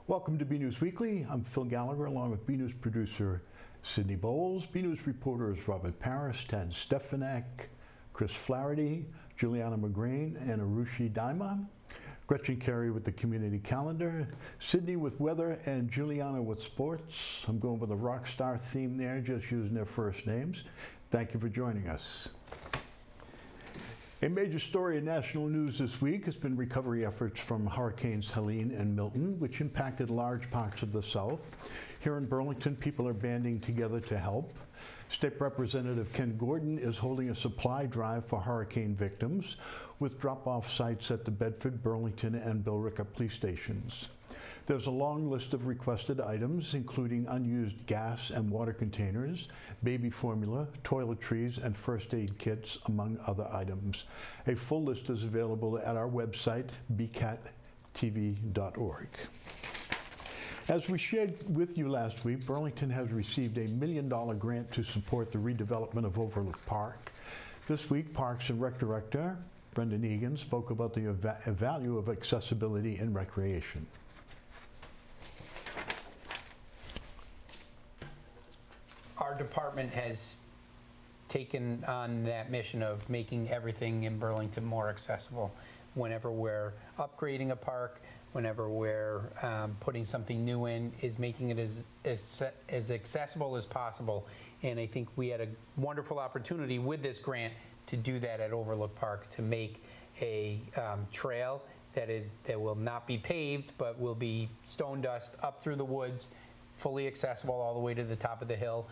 Welcome to BNEWS Weekly. I'm Phil Gallagher along with BNEWS producer Sydney Bowles, BNEWS reporters Robert Paris, Tad Stefanak, Chris Flaherty, Juliana McGrain, and Arushi Daima. Gretchen Carey with the community calendar, Sydney with weather, and Juliana with sports. I'm going with a rock star theme there, just using their first names. Thank you for joining us. A major story in national news this week has been recovery efforts from Hurricanes Helene and Milton, which impacted large parts of the South. Here in Burlington, people are banding together to help. State Representative Ken Gordon is holding a supply drive for hurricane victims with drop-off sites at the Bedford, Burlington, and Billerica police stations. There's a long list of requested items, including unused gas and water containers, baby formula, toiletries, and first aid kits, among other items. A full list is available at our website, bcattv.org. As we shared with you last week, Burlington has received a $1 million grant to support the redevelopment of Overlook Park. This week, Parks and Rec Director Brendan Egan spoke about the value of accessibility in recreation. Our department has taken on that mission of making everything in Burlington more accessible. Whenever we're upgrading a park, whenever we're putting something new in, is making it as accessible as possible. And I think we had a wonderful opportunity with this grant to do that at Overlook Park, to make a trail that will not be paved, but will be stone dust up through the woods, fully accessible all the way to the top of the hill.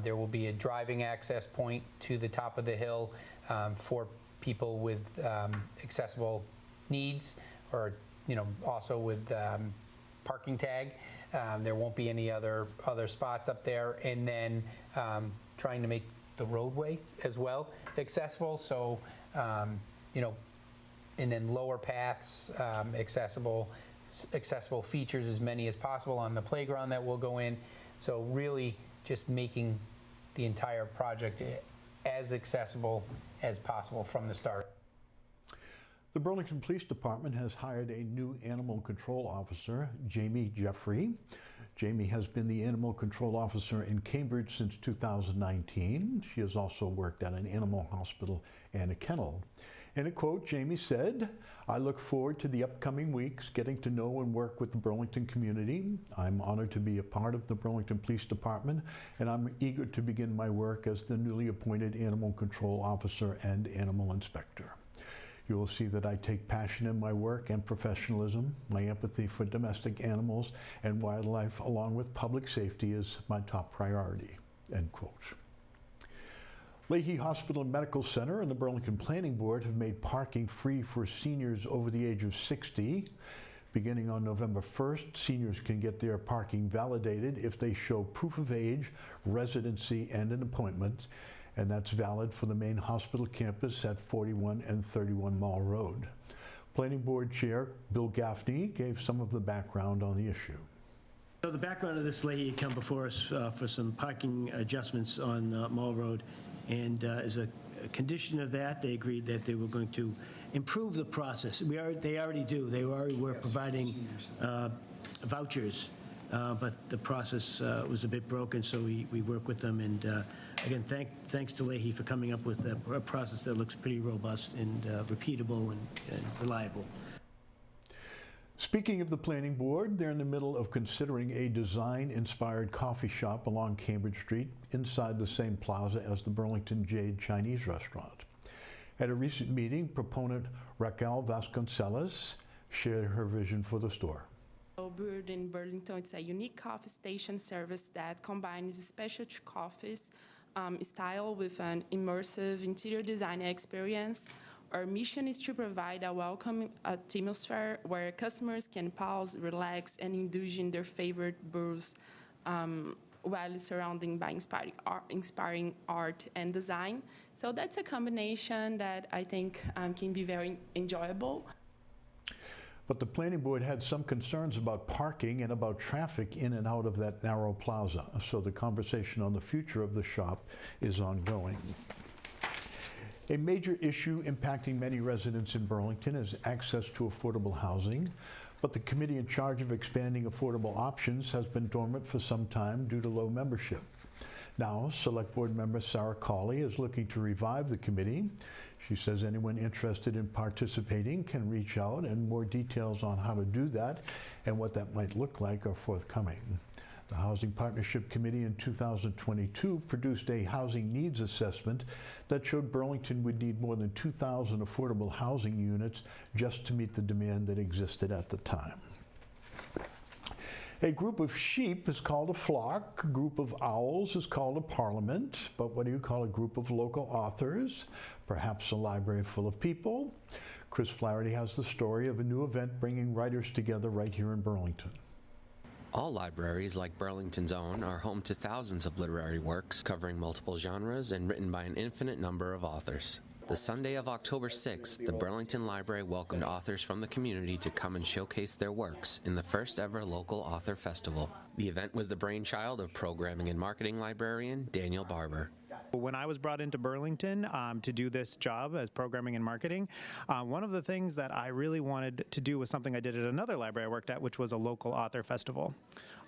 There will be a driving access point to the top of the hill for people with accessible needs, or also with parking tag. There won't be any other spots up there, and then trying to make the roadway as well accessible. So and then lower paths accessible features, as many as possible on the playground that will go in. So really just making the entire project as accessible as possible from the start. The Burlington Police Department has hired a new animal control officer, Jamie Jeffrey. Jamie has been the animal control officer in Cambridge since 2019. She has also worked at an animal hospital and a kennel. In a quote, Jamie said, "I look forward to the upcoming weeks getting to know and work with the Burlington community. I'm honored to be a part of the Burlington Police Department, and I'm eager to begin my work as the newly appointed animal control officer and animal inspector. You will see that I take passion in my work and professionalism. My empathy for domestic animals and wildlife, along with public safety, is my top priority." End quote. Leahy Hospital and Medical Center and the Burlington Planning Board have made parking free for seniors over the age of 60. Beginning on November 1st, seniors can get their parking validated if they show proof of age, residency, and an appointment. And that's valid for the main hospital campus at 41 and 31 Mall Road. Planning Board Chair Bill Gaffney gave some of the background on the issue. So the background of this, Leahy come before us for some parking adjustments on Mall Road, and as a condition of that, they agreed that they were going to improve the process. They already do. They already were providing vouchers. But the process was a bit broken, so we work with them. And again, thanks to Leahy for coming up with a process that looks pretty robust and repeatable and reliable. Speaking of the Planning Board, they're in the middle of considering a design-inspired coffee shop along Cambridge Street inside the same plaza as the Burlington Jade Chinese restaurant. At a recent meeting, proponent Raquel Vasconcelos shared her vision for the store. Brewed in Burlington, it's a unique coffee station service that combines specialty coffees style with an immersive interior design experience. Our mission is to provide a welcoming atmosphere where customers can pause, relax, and indulge in their favorite brews while surrounded by inspiring art and design. So that's a combination that I think can be very enjoyable. But the Planning Board had some concerns about parking and about traffic in and out of that narrow plaza. So the conversation on the future of the shop is ongoing. A major issue impacting many residents in Burlington is access to affordable housing. but the committee in charge of expanding affordable options has been dormant for some time due to low membership. Now, Select Board member Sarah Cawley is looking to revive the committee. She says anyone interested in participating can reach out, and more details on how to do that and what that might look like are forthcoming. The Housing Partnership Committee in 2022 produced a housing needs assessment that showed Burlington would need more than 2,000 affordable housing units just to meet the demand that existed at the time. A group of sheep is called a flock, a group of owls is called a parliament, but what do you call a group of local authors? Perhaps a library full of people? Chris Flaherty has the story of a new event bringing writers together right here in Burlington. All libraries, like Burlington's own, are home to thousands of literary works covering multiple genres and written by an infinite number of authors. The Sunday of October 6th, the Burlington Library welcomed authors from the community to come and showcase their works in the first ever local author festival. The event was the brainchild of programming and marketing librarian Daniel Barber. When I was brought into Burlington to do this job as programming and marketing, one of the things that I really wanted to do was something I did at another library I worked at, which was a local author festival.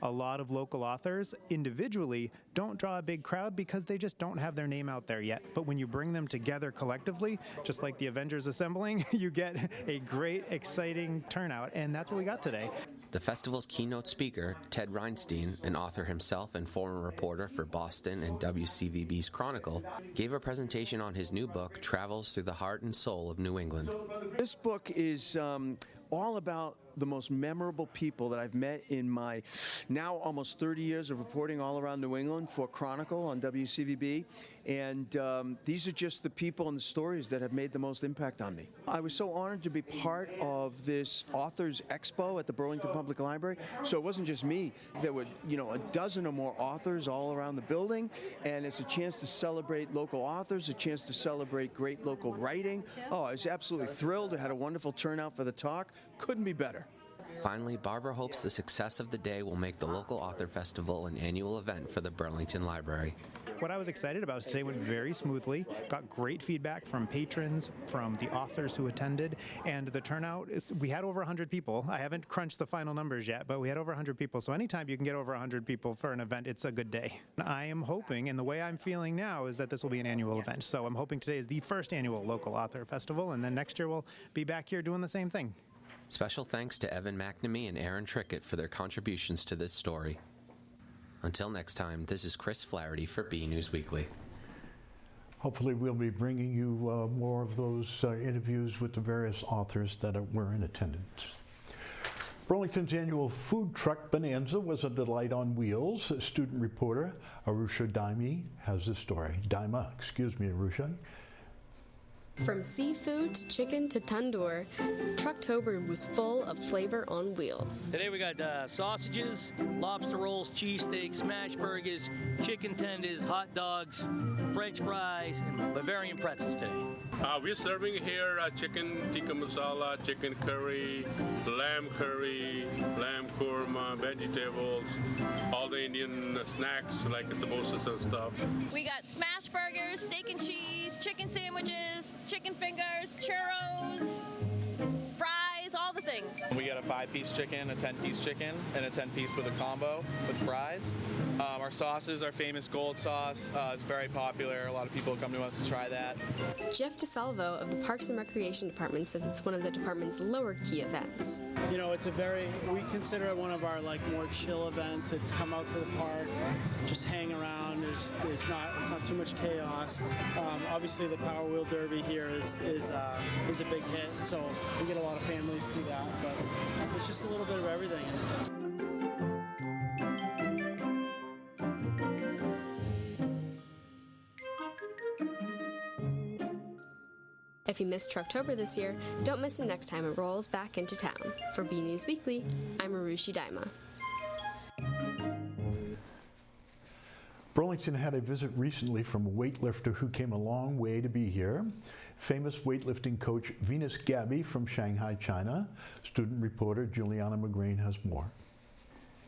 A lot of local authors individually don't draw a big crowd because they just don't have their name out there yet. But when you bring them together collectively, just like the Avengers assembling, you get a great, exciting turnout, and that's what we got today. The festival's keynote speaker, Ted Reinstein, an author himself and former reporter for Boston and WCVB's Chronicle, gave a presentation on his new book, Travels Through the Heart and Soul of New England. This book is all about the most memorable people that I've met in my now almost 30 years of reporting all around New England for Chronicle on WCVB. And these are just the people and the stories that have made the most impact on me. I was so honored to be part of this Authors Expo at the Burlington Public Library. So it wasn't just me. There were, a dozen or more authors all around the building. And it's a chance to celebrate local authors, a chance to celebrate great local writing. Oh, I was absolutely thrilled. I had a wonderful turnout for the talk. Couldn't be better. Finally, Barbara hopes the success of the day will make the local author festival an annual event for the Burlington Library. What I was excited about is today went very smoothly, got great feedback from patrons, from the authors who attended, and the turnout, we had over 100 people. I haven't crunched the final numbers yet, but we had over 100 people. So anytime you can get over 100 people for an event, it's a good day. I am hoping, and the way I'm feeling now is that this will be an annual event. So I'm hoping today is the first annual local author festival, and then next year we'll be back here doing the same thing. Special thanks to Evan McNamee and Aaron Trickett for their contributions to this story. Until next time, this is Chris Flaherty for BNEWS Weekly. Hopefully we'll be bringing you more of those interviews with the various authors that were in attendance. Burlington's annual food truck bonanza was a delight on wheels. Student reporter Arusha Daima has the story. Arusha. From seafood to chicken to tandoor, Trucktober was full of flavor on wheels. Today we got sausages, lobster rolls, cheesesteaks, smash burgers, chicken tenders, hot dogs, French fries, and Bavarian pretzels today. We're serving here chicken tikka masala, chicken curry, lamb korma, vegetables, all the Indian snacks like samosas and stuff. We got smash burgers, steak and cheese, chicken sandwiches, chicken fingers, churros, fries, all the things. We got a 5-piece chicken, a 10-piece chicken, and a 10-piece with a combo with fries. Our sauces, our famous gold sauce, is very popular. A lot of people come to us to try that. Jeff DeSalvo of the Parks and Recreation Department says it's one of the department's lower key events. We consider it one of our more chill events. It's come out to the park, just hang around. It's not too much chaos. Obviously the Power Wheel Derby here is a big hit, so we get a lot of families through that, but it's just a little bit of everything. If you missed Trucktober this year, don't miss it next time it rolls back into town. For BNEWS Weekly, I'm Arushi Daima. Burlington had a visit recently from a weightlifter who came a long way to be here. Famous weightlifting coach Venus Gabby from Shanghai, China. Student reporter Juliana McGrain has more.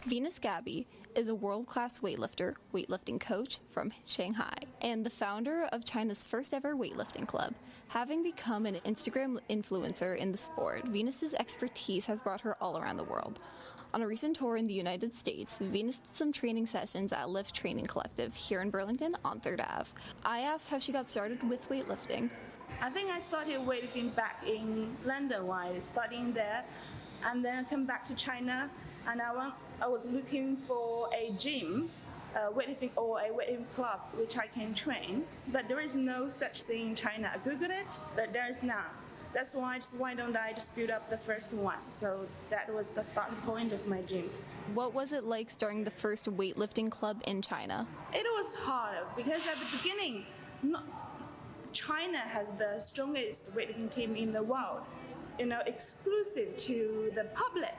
Venus Gabby is a world-class weightlifter, weightlifting coach from Shanghai, and the founder of China's first ever weightlifting club. Having become an Instagram influencer in the sport, Venus's expertise has brought her all around the world. On a recent tour in the United States, Venus did some training sessions at Lift Training Collective here in Burlington on 3rd Ave. I asked how she got started with weightlifting. I think I started weightlifting back in London while studying there, and then I came back to China, and I was looking for a gym, weightlifting or a weightlifting club which I can train, but there is no such thing in China. I googled it, but there is none. That's why don't I just build up the first one? So that was the starting point of my gym. What was it like starting the first weightlifting club in China? It was hard because at the beginning, China has the strongest weightlifting team in the world, exclusive to the public.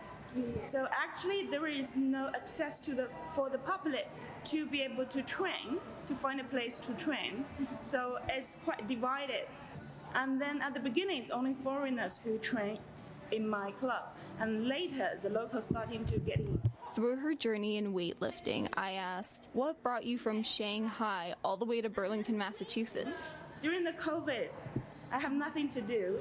So actually there is no access for the public to be able to train, to find a place to train. So it's quite divided. And then at the beginning, it's only foreigners who train in my club. And later, the locals starting to get in. Through her journey in weightlifting, I asked, what brought you from Shanghai all the way to Burlington, Massachusetts? During the COVID, I have nothing to do.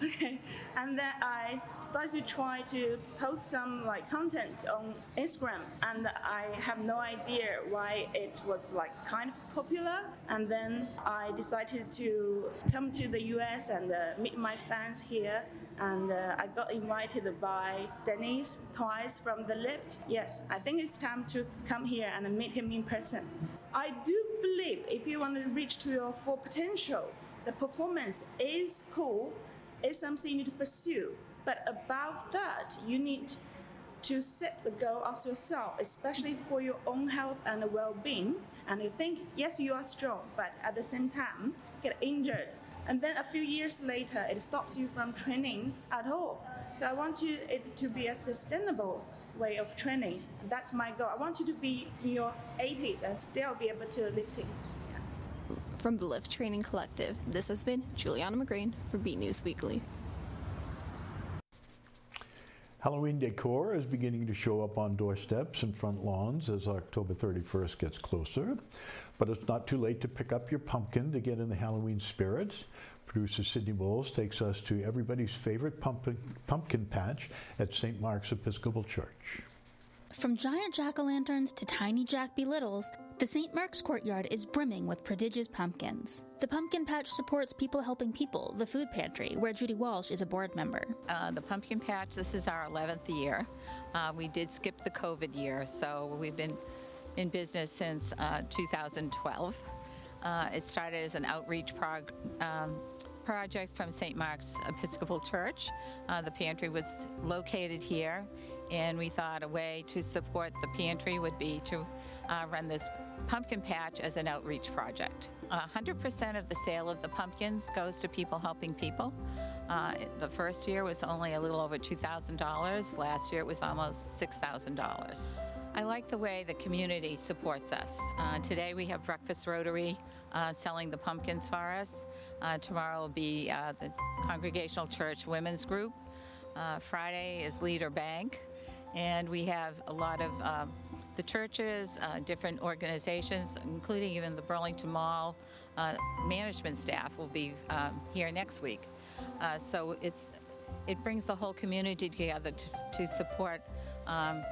Okay. And then I started to try to post some content on Instagram, and I have no idea why it was kind of popular. And then I decided to come to the US and meet my fans here. And I got invited by Dennis twice from the Lift. Yes, I think it's time to come here and meet him in person. I do believe if you want to reach to your full potential, the performance is cool, is something you need to pursue. But above that, you need to set the goal as yourself, especially for your own health and well-being. And you think, yes, you are strong, but at the same time, get injured. And then a few years later, it stops you from training at all. So I want it to be a sustainable way of training. That's my goal. I want you to be in your 80s and still be able to lifting. Yeah. From the Lift Training Collective, this has been Juliana McGrain for BNEWS Weekly. Halloween decor is beginning to show up on doorsteps and front lawns as October 31st gets closer. But it's not too late to pick up your pumpkin to get in the Halloween spirit. Producer Sydney Bowles takes us to everybody's favorite pumpkin patch at St. Mark's Episcopal Church. From giant jack-o'-lanterns to tiny Jack-be-littles, the St. Mark's courtyard is brimming with prodigious pumpkins. The pumpkin patch supports People Helping People, the food pantry, where Judy Walsh is a board member. The pumpkin patch, this is our 11th year. We did skip the COVID year, so we've been in business since 2012. It started as an outreach project from St. Mark's Episcopal Church. The pantry was located here, and we thought a way to support the pantry would be to run this pumpkin patch as an outreach project. 100% of the sale of the pumpkins goes to People Helping People. The first year was only a little over $2,000. Last year it was almost $6,000. I like the way the community supports us. Today we have Breakfast Rotary selling the pumpkins for us. Tomorrow will be the Congregational Church Women's Group. Friday is Leader Bank. And we have a lot of the churches, different organizations, including even the Burlington Mall management staff will be here next week. So it brings the whole community together to support the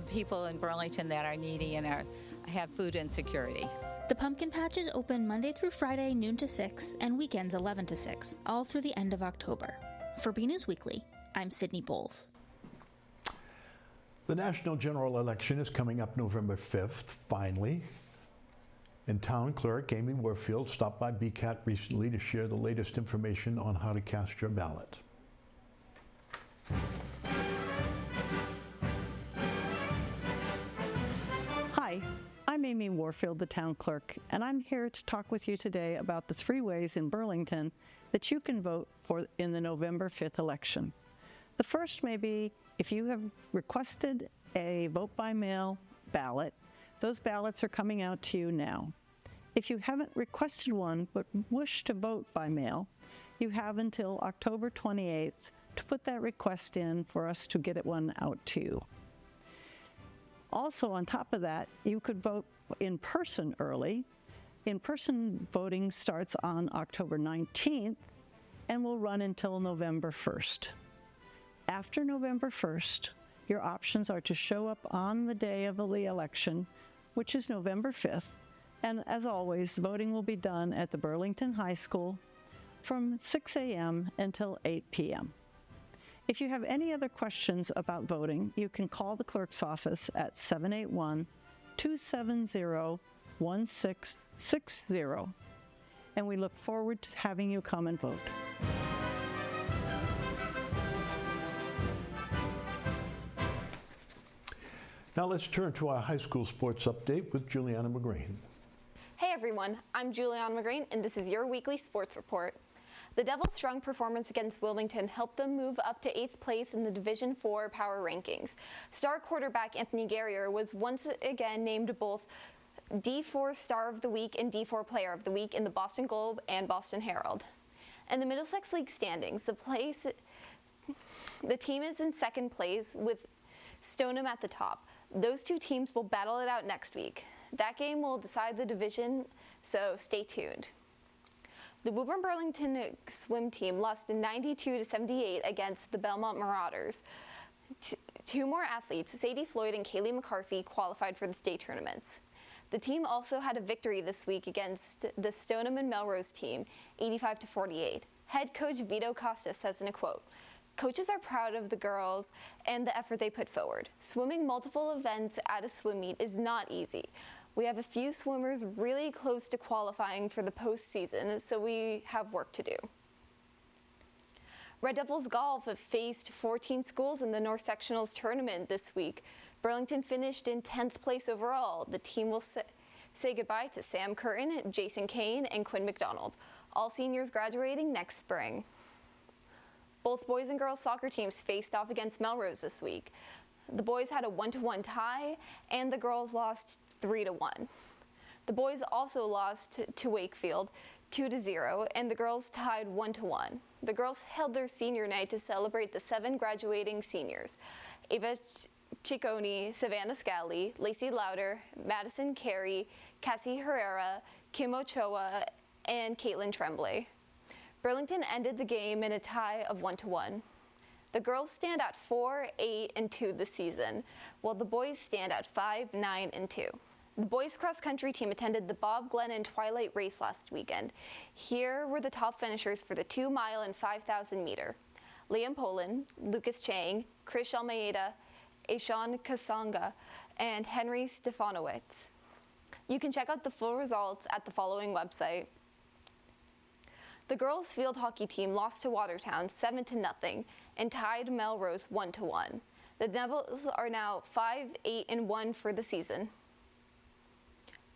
people in Burlington that are needy and have food insecurity. The pumpkin patch is open Monday through Friday, noon to 6, and weekends 11 to 6, all through the end of October. For BNews Weekly, I'm Sydney Bowles. The national general election is coming up November 5th, finally. And Town Clerk Amy Warfield stopped by BCAT recently to share the latest information on how to cast your ballot. Hi, I'm Amy Warfield, the Town Clerk, and I'm here to talk with you today about the 3 ways in Burlington that you can vote for in the November 5th election. The first may be if you have requested a vote-by-mail ballot, those ballots are coming out to you now. If you haven't requested one but wish to vote by mail, you have until October 28th to put that request in for us to get one out to you. Also, on top of that, you could vote in person early. In-person voting starts on October 19th and will run until November 1st. After November 1st, your options are to show up on the day of the election, which is November 5th, and as always, voting will be done at the Burlington High School from 6 a.m. until 8 p.m. If you have any other questions about voting, you can call the clerk's office at 781-270-1660, and we look forward to having you come and vote. Now let's turn to our high school sports update with Juliana McGrain. Hey everyone, I'm Juliana McGrain, and this is your weekly sports report. The Devils' strong performance against Wilmington helped them move up to 8th place in the Division IV power rankings. Star quarterback Anthony Guerrier was once again named both D4 Star of the Week and D4 Player of the Week in the Boston Globe and Boston Herald. In the Middlesex League standings, the team is in second place with Stoneham at the top. Those two teams will battle it out next week. That game will decide the division, so stay tuned. The Woburn-Burlington swim team lost 92-78 against the Belmont Marauders. Two more athletes, Sadie Floyd and Kaylee McCarthy, qualified for the state tournaments. The team also had a victory this week against the Stoneham and Melrose team, 85-48. Head coach Vito Costa says in a quote, "Coaches are proud of the girls and the effort they put forward. Swimming multiple events at a swim meet is not easy. We have a few swimmers really close to qualifying for the postseason, so we have work to do." Red Devils golf have faced 14 schools in the North Sectionals tournament this week. Burlington finished in 10th place overall. The team will say goodbye to Sam Curtin, Jason Kane, and Quinn McDonald, all seniors graduating next spring. Both boys and girls soccer teams faced off against Melrose this week. The boys had a 1-1 tie, and the girls lost 3-1. The boys also lost to Wakefield 2-0, and the girls tied 1-1. The girls held their senior night to celebrate the 7 graduating seniors: Ava Ciccone, Savannah Scally, Lacey Lauder, Madison Carey, Cassie Herrera, Kim Ochoa, and Caitlin Tremblay. Burlington ended the game in a tie of 1-1. The girls stand at 4, 8, and 2 this season, while the boys stand at 5, 9, and 2. The boys cross-country team attended the Bob Glennon Twilight Race last weekend. Here were the top finishers for the 2-mile and 5,000 meter: Liam Poland, Lucas Chang, Krish Almeida, Aishan Kasanga, and Henry Stefanowitz. You can check out the full results at the following website. The girls' field hockey team lost to Watertown 7-0 and tied Melrose 1-1. The Devils are now 5, 8, and 1 for the season.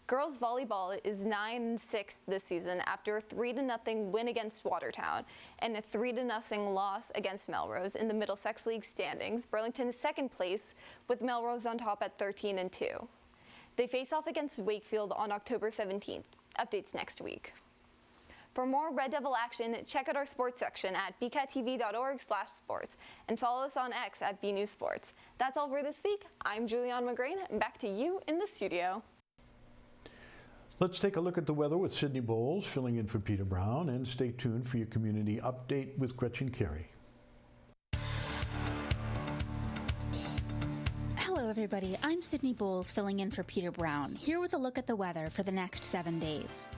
Girls volleyball is 9-6 this season after a 3-0 win against Watertown and a 3-0 loss against Melrose in the Middlesex League standings. Burlington is second place with Melrose on top at 13-2. They face off against Wakefield on October 17th. Updates next week. For more Red Devil action, check out our sports section at bcattv.org/sports and follow us on X at BNEWS Sports. That's all for this week. I'm Juliana McGrain, and back to you in the studio. Let's take a look at the weather with Sydney Bowles filling in for Peter Brown, and stay tuned for your community update with Gretchen Carey. Hello everybody, I'm Sydney Bowles filling in for Peter Brown, here with a look at the weather for the next 7 days.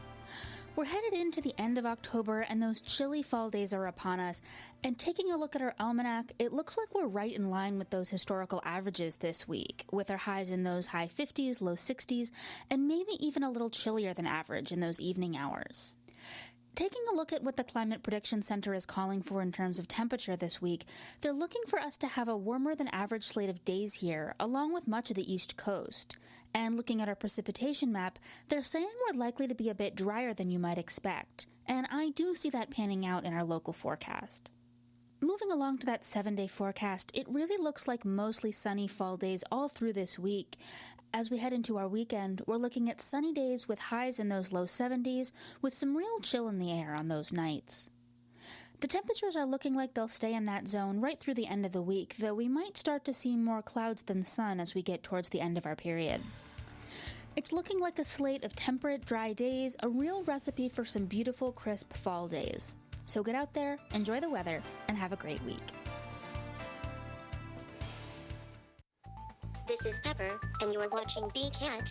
We're headed into the end of October, and those chilly fall days are upon us. And taking a look at our almanac, it looks like we're right in line with those historical averages this week, with our highs in those high 50s, low 60s, and maybe even a little chillier than average in those evening hours. Taking a look at what the Climate Prediction Center is calling for in terms of temperature this week, they're looking for us to have a warmer than average slate of days here, along with much of the East Coast. And looking at our precipitation map, they're saying we're likely to be a bit drier than you might expect. And I do see that panning out in our local forecast. Moving along to that 7-day forecast, it really looks like mostly sunny fall days all through this week. As we head into our weekend, we're looking at sunny days with highs in those low 70s, with some real chill in the air on those nights. The temperatures are looking like they'll stay in that zone right through the end of the week, though we might start to see more clouds than sun as we get towards the end of our period. It's looking like a slate of temperate, dry days, a real recipe for some beautiful, crisp fall days. So get out there, enjoy the weather, and have a great week. This is Pepper, and you are watching BCat.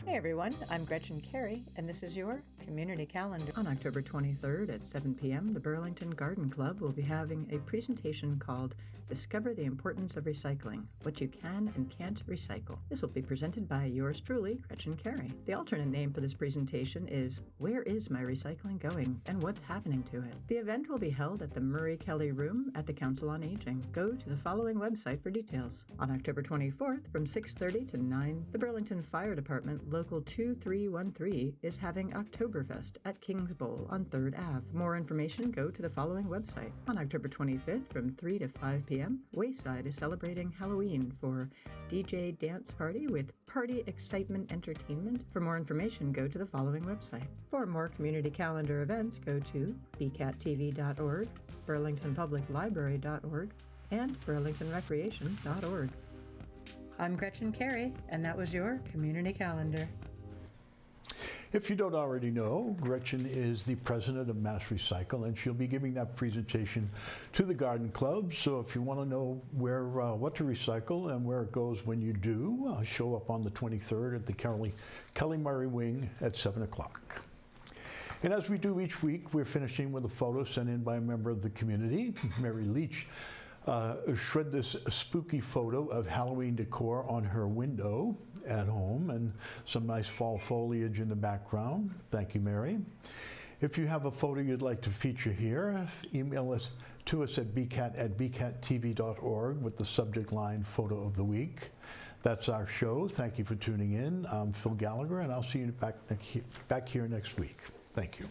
Hey everyone, I'm Gretchen Carey, and this is your community calendar. On October 23rd at 7 p.m., the Burlington Garden Club will be having a presentation called Discover the Importance of Recycling, What You Can and Can't Recycle. This will be presented by yours truly, Gretchen Carey. The alternate name for this presentation is Where is My Recycling Going and What's Happening to It? The event will be held at the Murray Kelly Room at the Council on Aging. Go to the following website for details. On October 24th from 6:30 to 9, the Burlington Fire Department Local 2313 is having Authorfest at Kings Bowl on 3rd Ave. For more information, go to the following website. On October 25th from 3 to 5 p.m., Wayside is celebrating Halloween for DJ Dance Party with Party Excitement Entertainment. For more information, go to the following website. For more community calendar events, go to bcattv.org, burlingtonpubliclibrary.org, and burlingtonrecreation.org. I'm Gretchen Carey, and that was your community calendar. If you don't already know, Gretchen is the president of Mass Recycle, and she'll be giving that presentation to the Garden Club. So if you want to know where, what to recycle and where it goes when you do, show up on the 23rd at the Kelly Murray Wing at 7 o'clock. And as we do each week, we're finishing with a photo sent in by a member of the community, Mary Leach. Shred this spooky photo of Halloween decor on her window at home and some nice fall foliage in the background. Thank you, Mary. If you have a photo you'd like to feature here, email us at bcattv.org with the subject line Photo of the Week. That's our show. Thank you for tuning in. I'm Phil Gallagher, and I'll see you back here next week. Thank you.